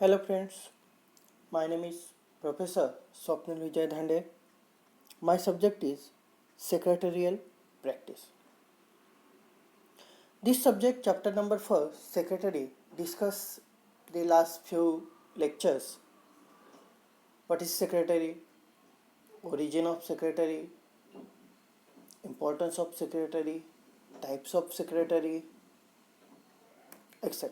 Hello friends, my name is Professor Swapnil Vijay Dhande. My subject is Secretarial Practice. This subject, chapter number 4, Secretary, discuss the last few lectures. What is secretary? Origin of secretary, importance of secretary, types of secretary, etc.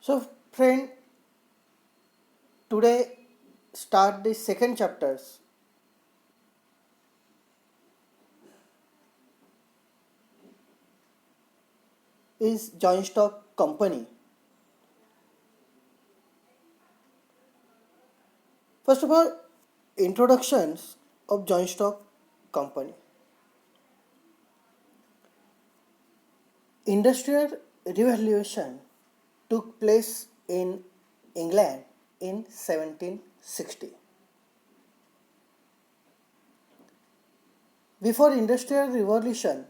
So friend, today start the second chapters. Is joint stock company. First of all, introductions of joint stock company. Industrial revolution took place in England in 1760. Before industrial revolution,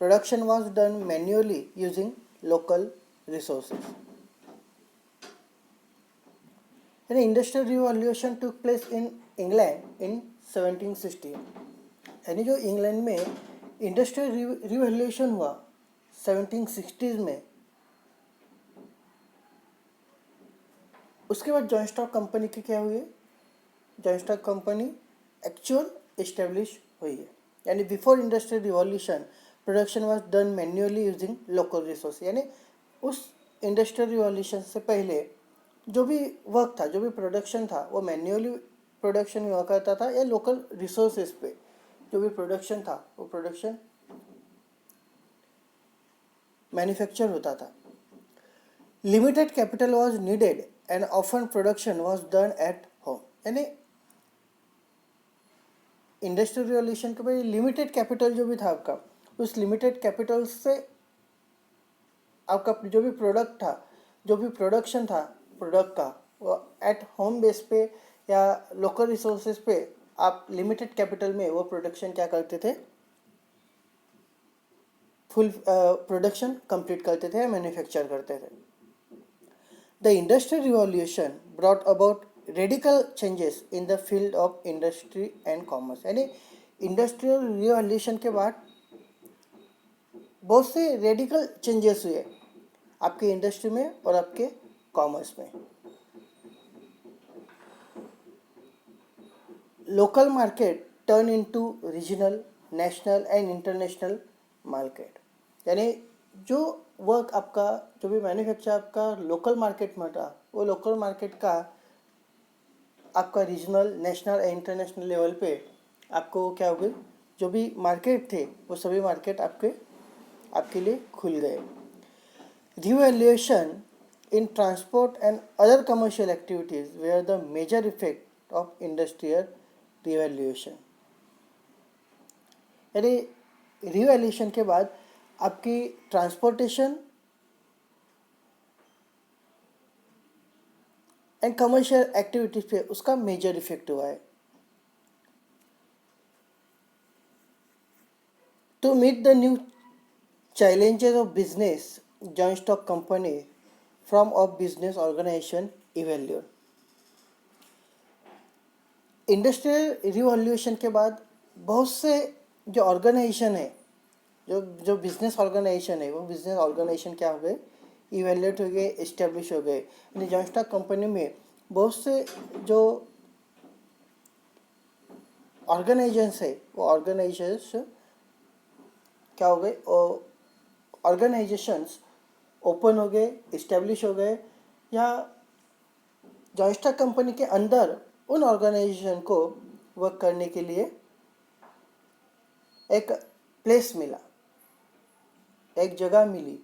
production was done manually using local resources. An industrial revolution took place in England in 1760. यानी जो England में industrial revolution हुआ 1760s में, उसके बाद joint stock company की क्या हुई है? Joint stock company actual establish हुई है. यानी before industrial revolution production was done manually using local resource. यानी उस इंडस्ट्रियल रिवॉल्यूशन से पहले जो भी वर्क था, जो भी प्रोडक्शन था, वो मैन्युअली प्रोडक्शन हुआ करता था या लोकल रिसोर्सेज पे जो भी प्रोडक्शन था वो प्रोडक्शन मैन्युफैक्चर होता था. Limited capital was needed and often production was done at home. यानी इंडस्ट्रियल रिवॉल्यूशन के बाद लिमिटेड कैपिटल जो भी था आपका, उस लिमिटेड कैपिटल से आपका जो भी प्रोडक्ट था, जो भी प्रोडक्शन था प्रोडक्ट का, वो एट होम बेस पे या लोकल रिसोर्सेज पे आप लिमिटेड कैपिटल में वो प्रोडक्शन क्या करते थे, फुल प्रोडक्शन कंप्लीट करते थे, मैन्युफैक्चर करते थे. The industrial revolution brought about radical changes in the field of industry and commerce. यानी इंडस्ट्रियल रिवॉल्यूशन के बाद बहुत से रेडिकल चेंजेस हुए आपके इंडस्ट्री में और आपके कॉमर्स में. Local market turn into regional, national and international market. यानी जो वर्क आपका, जो भी मैन्युफैक्चर आपका लोकल मार्केट में था, वो लोकल मार्केट का आपका regional, national and international level पे आपको क्या हो गई, जो भी मार्केट थे वो सभी मार्केट आपके लिए खुल गए. Revaluation in transport and other commercial activities were the major effect of industrial revaluation. यानी रिवैल्यूएशन के बाद आपकी ट्रांसपोर्टेशन एंड कमर्शियल एक्टिविटीज पे उसका मेजर इफेक्ट हुआ है. To meet the new challenges of business, joint stock company from of business organization evaluate. Industrial revolution के बाद बहुत से जो ऑर्गेनाइजेशन है, जो बिजनेस ऑर्गेनाइजेशन है, वो बिजनेस ऑर्गेनाइजेशन क्या हो गए, इवेल्यूएट हो गए, इस्टेब्लिश हो गए. यानी जॉइंट स्टॉक कंपनी में बहुत से जो ऑर्गेनाइजेशंस है, वो ऑर्गेनाइजेशन क्या हो गए, ऑर्गेनाइजेशंस ओपन हो गए, इस्टेब्लिश हो गए, या जॉइंट स्टॉक कंपनी के अंदर उन ऑर्गेनाइजेशन को वर्क करने के लिए एक प्लेस मिला, एक जगह मिली.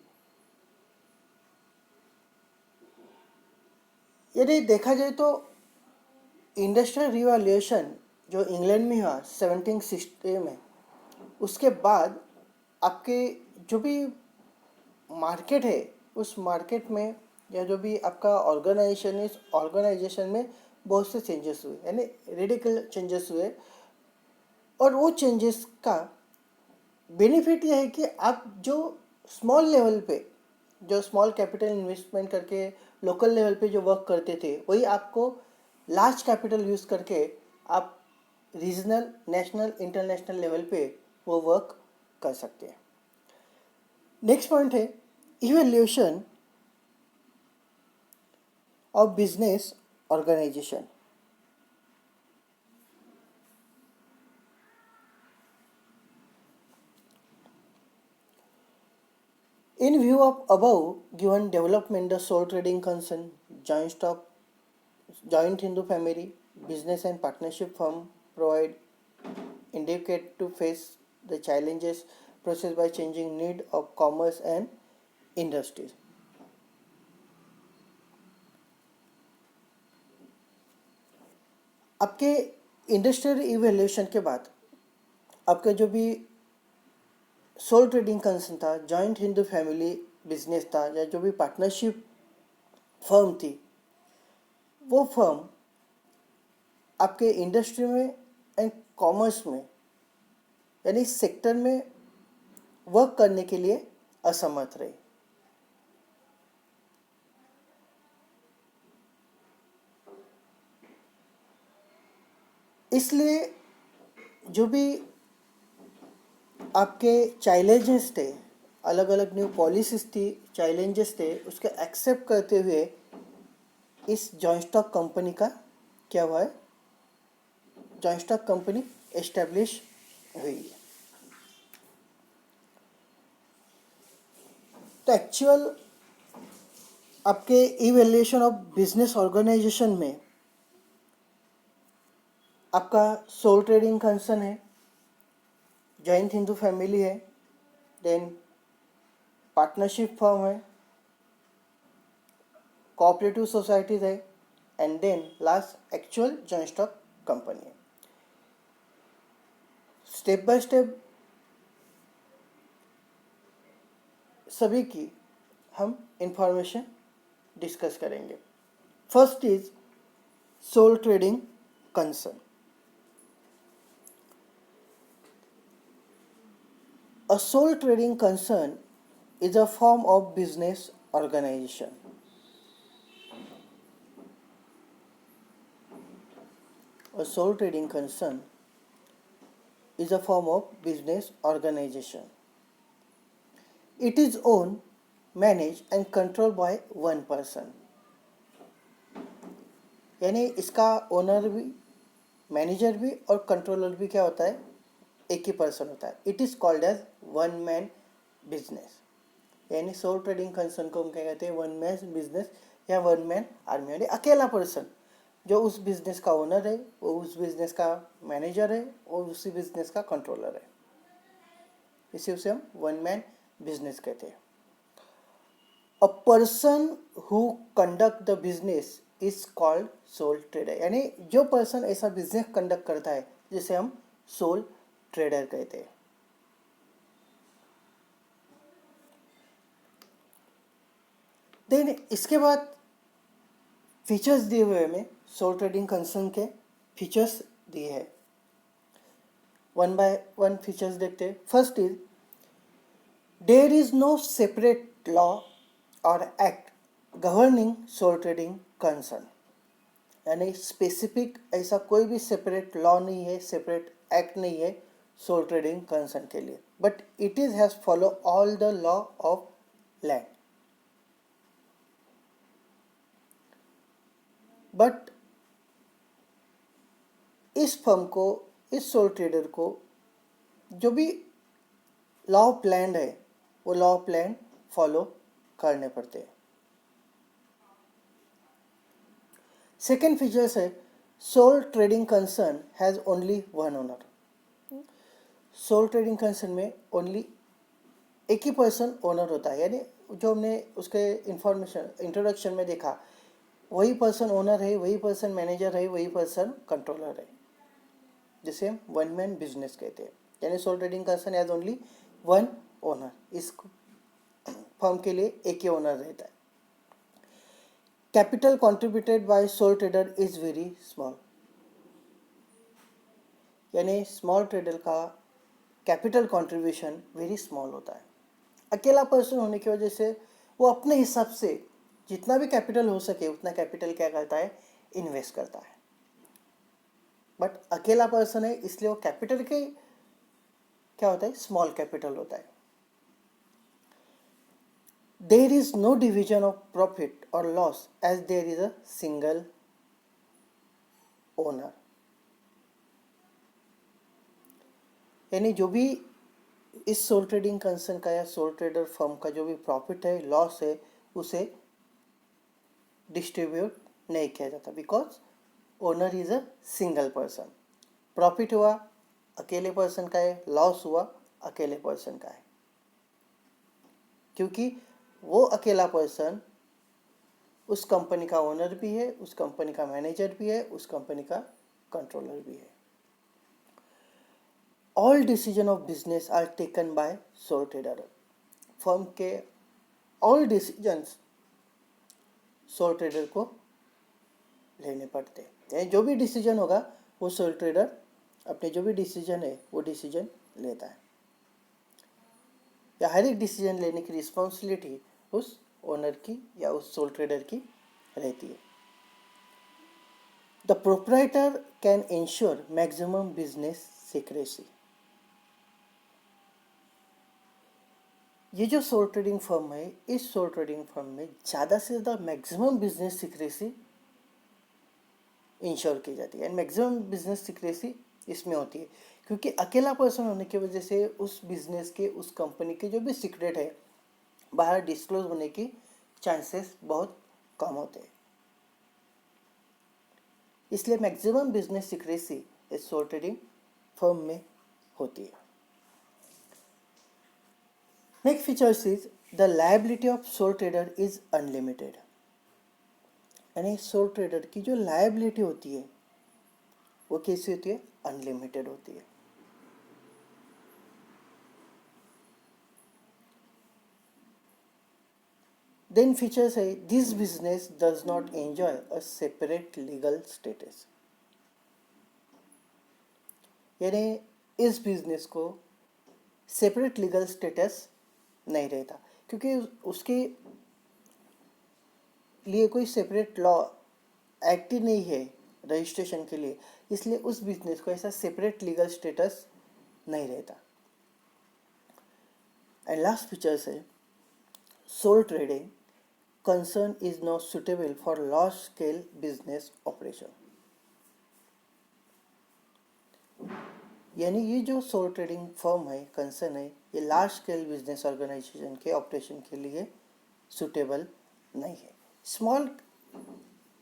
यदि देखा जाए तो इंडस्ट्रियल रिवॉल्यूशन जो इंग्लैंड में हुआ 1760 में, उसके बाद आपके जो भी मार्केट है उस मार्केट में या जो भी आपका ऑर्गेनाइजेशन है, इस ऑर्गेनाइजेशन में बहुत से चेंजेस हुए, यानी रेडिकल चेंजेस हुए. और वो चेंजेस का बेनिफिट यह है कि आप जो स्मॉल लेवल पे जो स्मॉल कैपिटल इन्वेस्टमेंट करके लोकल लेवल पे जो वर्क करते थे, वही आपको लार्ज कैपिटल यूज़ करके आप रीजनल, नेशनल, इंटरनेशनल लेवल पे वो वर्क कर सकते हैं। नेक्स्ट पॉइंट है evaluation of business organisation. In view of above given development, the sole trading concern, joint stock, joint Hindu family, business and partnership firm provide indicate to face the challenges processed by changing need of commerce and industries. आपके industrial evaluation के बाद आपका जो भी soul trading concern था, joint Hindu family business था, या जो भी पार्टनरशिप फर्म थी, वो फर्म आपके इंडस्ट्री में एंड कॉमर्स में यानी सेक्टर में वर्क करने के लिए असमर्थ रही। इसलिए जो भी आपके चैलेंजेस थे, अलग अलग न्यू पॉलिसीज थी, चैलेंजेस थे, उसके एक्सेप्ट करते हुए इस जॉइंट स्टॉक कंपनी का क्या हुआ है, जॉइंट स्टॉक कंपनी एस्टेब्लिश हुई है। तो एक्चुअल आपके इवैल्यूएशन ऑफ बिजनेस ऑर्गेनाइजेशन में आपका सोल ट्रेडिंग कंसर्न है, जॉइंट हिंदू फैमिली है, देन पार्टनरशिप फर्म है, कोऑपरेटिव सोसाइटीज है, and then last actual joint stock company है। स्टेप बाय स्टेप सभी की हम इंफॉर्मेशन डिस्कस करेंगे। First is sole trading concern. A sole trading concern is a form of business organization. A sole trading concern is a form of business organization. It is owned, managed and controlled by one person. यानी इसका owner भी, manager भी और controller भी क्या होता है, एक ही पर्सन होता है। It is called as one man business. यानी सोल ट्रेडिंग कंसर्न को हम क्या कहते हैं, वन मैन बिजनेस या वन मैन आर्मी, यानी अकेला पर्सन जो उस बिजनेस का ओनर है, वो उस बिजनेस का मैनेजर है और उसी बिजनेस का कंट्रोलर है। इसी उसे हम वन मैन बिजनेस कहते हैं। A person who conduct the business is called soul trader. यानी जो पर्सन ऐसा बिजनेस कंडक्ट करता है जिसे हम सोल ट्रेडर कहते हैं। देन इसके बाद फीचर्स दिए हुए में सोल ट्रेडिंग कंसर्न के फीचर्स दिए हैं, वन बाय वन फीचर्स देखते हैं। First is there is no separate law और act governing sole trading concern. यानी स्पेसिफिक ऐसा कोई भी सेपरेट लॉ नहीं है, सेपरेट एक्ट नहीं है सोल ट्रेडिंग कंसर्न के लिए, but it is has follow all the law of land. But इस फर्म को, इस सोल ट्रेडर को जो भी लॉ ऑफ लैंड है वो लॉ ऑफ लैंड फॉलो करने पड़ते हैं। सेकेंड फीचर्स है sole trading concern has only one owner. Sole trading concern में ओनली एक ही पर्सन ओनर होता है, यानी जो हमने उसके इंफॉर्मेशन इंट्रोडक्शन में देखा, वही पर्सन ओनर है, वही पर्सन मैनेजर है, वही पर्सन कंट्रोलर है, जिसे हम वन मैन बिजनेस कहते हैं। यानी sole trading concern has only one owner. इस फर्म के लिए एक ही ओनर रहता है। Capital contributed by sole trader is very small. यानी स्मॉल ट्रेडर का कैपिटल कंट्रीब्यूशन वेरी स्मॉल होता है। अकेला पर्सन होने की वजह से वो अपने हिसाब से जितना भी कैपिटल हो सके उतना कैपिटल क्या करता है, इन्वेस्ट करता है। बट अकेला पर्सन है इसलिए वो कैपिटल के क्या होता है, स्मॉल कैपिटल होता है। There is no division of profit और loss as there is a single owner. यानी जो भी इस सोल ट्रेडिंग कंसर्न का या सोल ट्रेडर फर्म का जो भी प्रॉफिट है, लॉस है, उसे डिस्ट्रीब्यूट नहीं किया जाता, because owner is a single person. Profit हुआ अकेले पर्सन का है, लॉस हुआ अकेले पर्सन का है, क्योंकि वो अकेला पर्सन उस कंपनी का ओनर भी है, उस कंपनी का मैनेजर भी है, उस कंपनी का कंट्रोलर भी है। All decision of business are taken by sole trader. Firm के ऑल डिसीजंस सोल ट्रेडर को लेने पड़ते हैं। जो भी डिसीजन होगा वो सोल ट्रेडर अपने जो भी डिसीजन है वो डिसीजन लेता है, या हर एक डिसीजन लेने की रिस्पॉन्सिबिलिटी उस ओनर की या उस सोल ट्रेडर की रहती है। The proprietor can ensure maximum business secrecy. ये जो सोल ट्रेडिंग फर्म है, इस सोल ट्रेडिंग फर्म में ज़्यादा से ज़्यादा मैक्सिमम बिजनेस सीक्रेसी इंश्योर की जाती है। एंड मैक्सिमम बिजनेस सीक्रेसी इसमें होती है क्योंकि अकेला पर्सन होने की वजह से उस बिजनेस के, उस कंपनी के जो भी सीक्रेट है बाहर डिस्क्लोज होने की चांसेस बहुत कम होते हैं। इसलिए मैक्सिमम बिजनेस सीक्रेसी इस सोल ट्रेडिंग फर्म में होती है। Next features is the liability of soul trader is unlimited. यानी सोल ट्रेडर की जो लायबिलिटी होती है वो कैसी होती है, अनलिमिटेड होती है। देन फीचर्स है this business does not enjoy a separate legal status. यानी इस बिजनेस को सेपरेट लीगल स्टेटस नहीं रहता, क्योंकि उसके लिए कोई सेपरेट लॉ एक्ट ही नहीं है रजिस्ट्रेशन के लिए, इसलिए उस बिजनेस को ऐसा सेपरेट लीगल स्टेटस नहीं रहता। एंड लास्ट फीचर्स है sole trading concern is not suitable for large scale business operation. यानी ये जो सोल ट्रेडिंग फर्म है, कंसर्न है, ये लार्ज स्केल बिजनेस ऑर्गेनाइजेशन के ऑपरेशन के लिए सुटेबल नहीं है। स्मॉल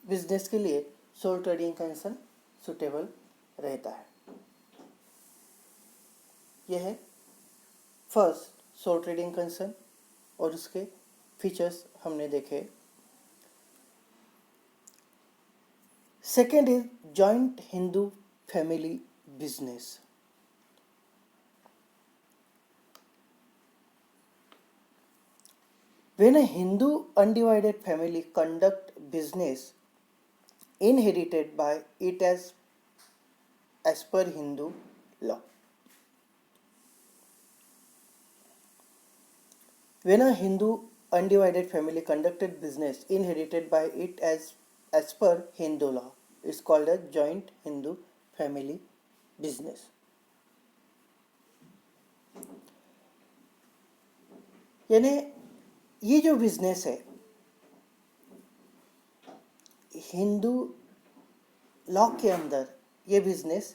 बिजनेस के लिए सोल ट्रेडिंग कंसर्न सुटेबल रहता है। यह है फर्स्ट सोल ट्रेडिंग कंसर्न और उसके फीचर्स हमने देखे। Second is joint Hindu family business. When a Hindu undivided family conduct business inherited by it as per Hindu law. When a Hindu undivided family conducted business inherited by it as per Hindu law, it's called a joint Hindu family business. यानी ये जो business है Hindu law के अंदर ये business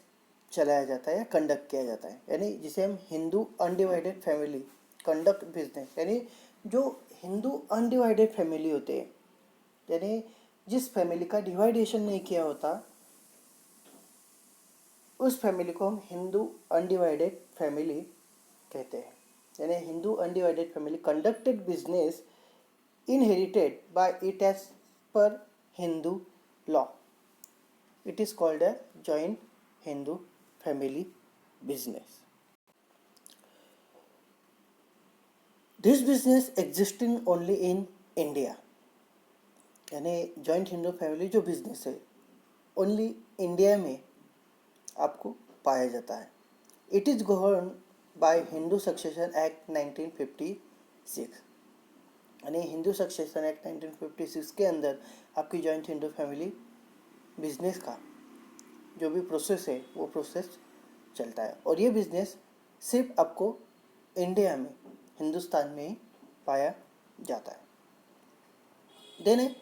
चलाया जाता है या कंडक्ट किया जाता है, यानी जिसे हम Hindu undivided family conduct business, यानी जो हिंदू अनडिवाइडेड फैमिली होते हैं, यानी जिस फैमिली का डिवाइडेशन नहीं किया होता उस फैमिली को हम हिंदू अनडिवाइडेड फैमिली कहते हैं। यानी Hindu undivided family conducted business inherited by it as per Hindu law, it is called a joint Hindu family business. This business existing only in India. यानी जॉइंट हिंदू फैमिली जो बिजनेस है ओनली इंडिया में आपको पाया जाता है। It is govern by Hindu succession act 1956 यानी Hindu succession act 1956 के अंदर आपकी जॉइंट हिंदू फैमिली बिजनेस का जो भी प्रोसेस है वो प्रोसेस चलता है, और ये बिजनेस सिर्फ आपको इंडिया में, हिंदुस्तान में ही पाया जाता है। देन है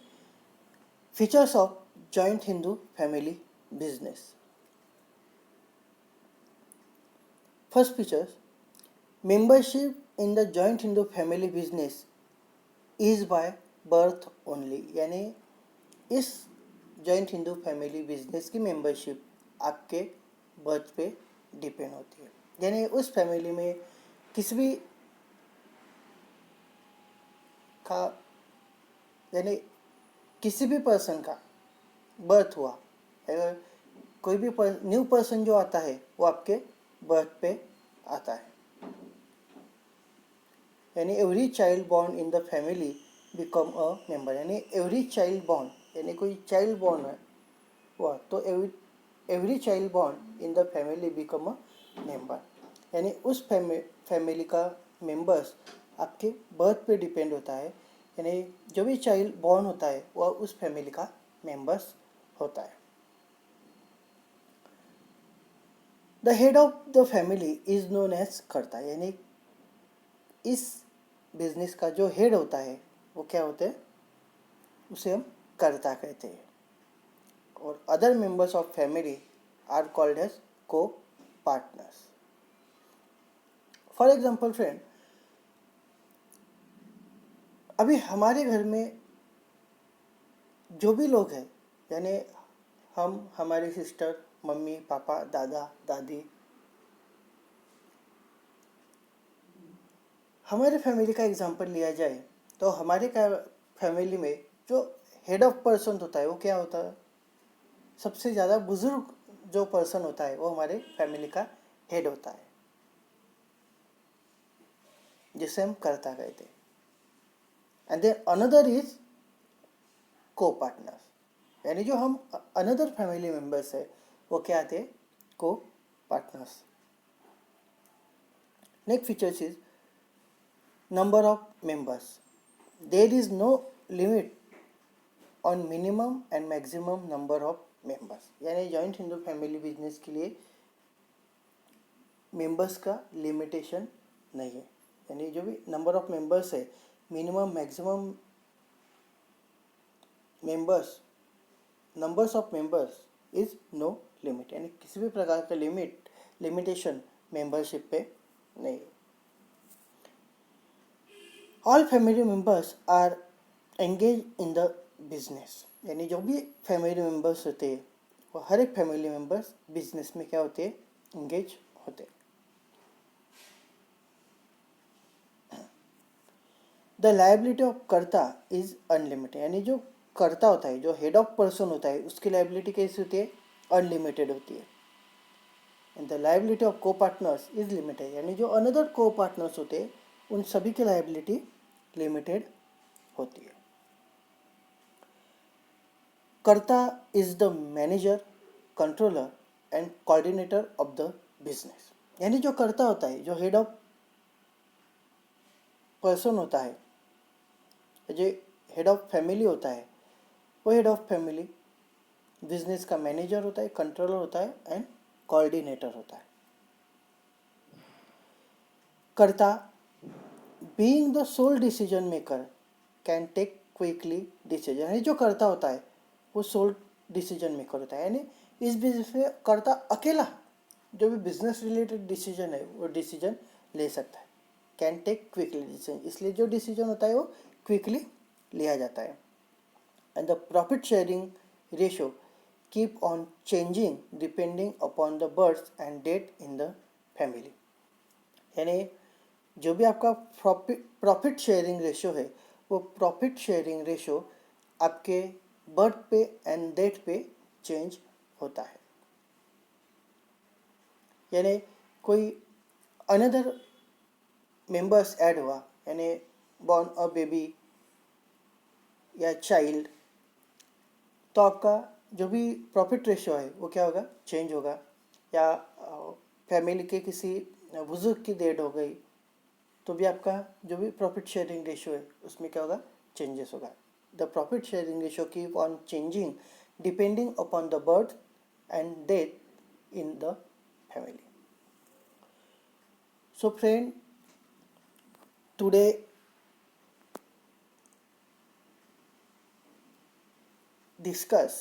features of joint Hindu family business. First features, membership in the joint Hindu family business is by birth only, यानी इस जॉइंट हिंदू फैमिली बिजनेस की मेंबरशिप आपके बर्थ पे डिपेंड होती है। यानी उस फैमिली में किसी भी का, यानी किसी भी पर्सन का बर्थ हुआ, अगर कोई भी न्यू पर्सन जो आता है वो आपके बर्थ पे आता है। यानी every child born in the family become a member, यानी एवरी चाइल्ड बॉर्न, यानी कोई चाइल्ड बॉर्न है हुआ तो every child born in the family become a member, यानी उस फैमिली का मेंबर्स आपके बर्थ पे डिपेंड होता है। यानी जो भी चाइल्ड बॉर्न होता है वह उस फैमिली का मेंबर्स होता है। The head of the family is known as karta, यानी इस बिजनेस का जो हेड होता है वो क्या होते हैं, उसे हम कर्ता कहते हैं। और other members of family are called as co partners. For example friend, अभी हमारे घर में जो भी लोग हैं, यानी हम, हमारी सिस्टर, मम्मी पापा, दादा दादी, हमारे फैमिली का एग्जांपल लिया जाए तो हमारे फैमिली में जो हेड ऑफ पर्सन होता है वो क्या होता है, सबसे ज़्यादा बुजुर्ग जो पर्सन होता है वो हमारे फैमिली का हेड होता है, जिसे हम कर्ता कहते हैं। एंड देन अनदर इज को पार्टनर्स, यानी जो हम अनदर फैमिली मेंबर्स है वो क्या आते हैं, co partners. Next features is number of members. There is no limit on minimum and maximum number of members, यानी जॉइंट हिंदू फैमिली बिजनेस के लिए मेंबर्स का लिमिटेशन नहीं है। यानी जो भी नंबर ऑफ मेंबर्स है, minimum maximum members, numbers of members is no limit, यानी किसी भी प्रकार का लिमिटेशन मेंबरशिप पे नहीं। All family members are engage in the business, यानी जो भी फैमिली मेंबर्स होते हैं वो हर एक फैमिली मेंबर्स बिजनेस में क्या होते हैं, एंगेज होते हैं। द लायबिलिटी ऑफ कर्ता इज अनलिमिटेड, यानी जो कर्ता होता है, जो हेड ऑफ पर्सन होता है, उसकी लायबिलिटी कैसी होती है, अनलिमिटेड होती है। एंड द लायबिलिटी ऑफ को पार्टनर्स इज लिमिटेड, यानी जो अनदर को पार्टनर्स होते हैं उन सभी की लायबिलिटी लिमिटेड होती है। कर्ता is the manager, controller and coordinator of the business, यानी जो कर्ता होता है, जो हेड ऑफ पर्सन होता है, जो हेड ऑफ फैमिली होता है, वो हेड ऑफ फैमिली बिजनेस का मैनेजर होता है, कंट्रोलर होता है एंड कोऑर्डिनेटर होता है। Karta being the sole decision maker can take quickly decision, यानी जो कर्ता होता है वो सोल डिसीजन मेकर होता है, यानी इस बिजनेस में कर्ता अकेला जो भी बिजनेस रिलेटेड डिसीजन है वो डिसीजन ले सकता है। कैन टेक क्विकली डिसीजन, इसलिए जो डिसीजन होता है वो क्विकली लिया जाता है। And the profit sharing ratio keep on changing depending upon the birth and death in the family, यानी जो भी आपका प्रॉफिट शेयरिंग रेशियो है वो प्रॉफिट शेयरिंग रेशियो आपके बर्थ पे एंड डेट पे चेंज होता है। यानी कोई अनदर मेंबर्स ऐड हुआ, यानी बॉर्न अ बेबी या चाइल्ड, तो आपका जो भी प्रॉफिट रेशियो है वो क्या होगा, चेंज होगा। या फैमिली के किसी बुजुर्ग की डेथ हो गई तो भी आपका जो भी प्रॉफिट शेयरिंग रेशियो है उसमें क्या होगा, चेंजेस होगा. The profit sharing ratio keep on changing depending upon the birth and death in the family. So friend, today discuss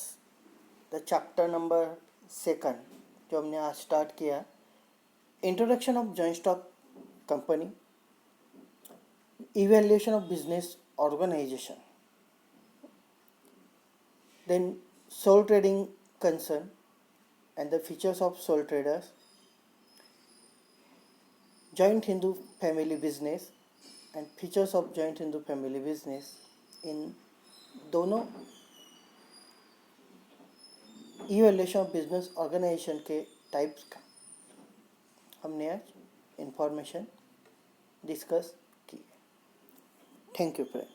the chapter number 2 जो हमने आज स्टार्ट किया, introduction of joint stock company, evaluation of business organisation, then sole trading concern and the features of sole traders, joint Hindu family business and features of joint Hindu family business. इन दोनों evaluation of business organisation के types का हमने आज information discuss की. Thank you friend.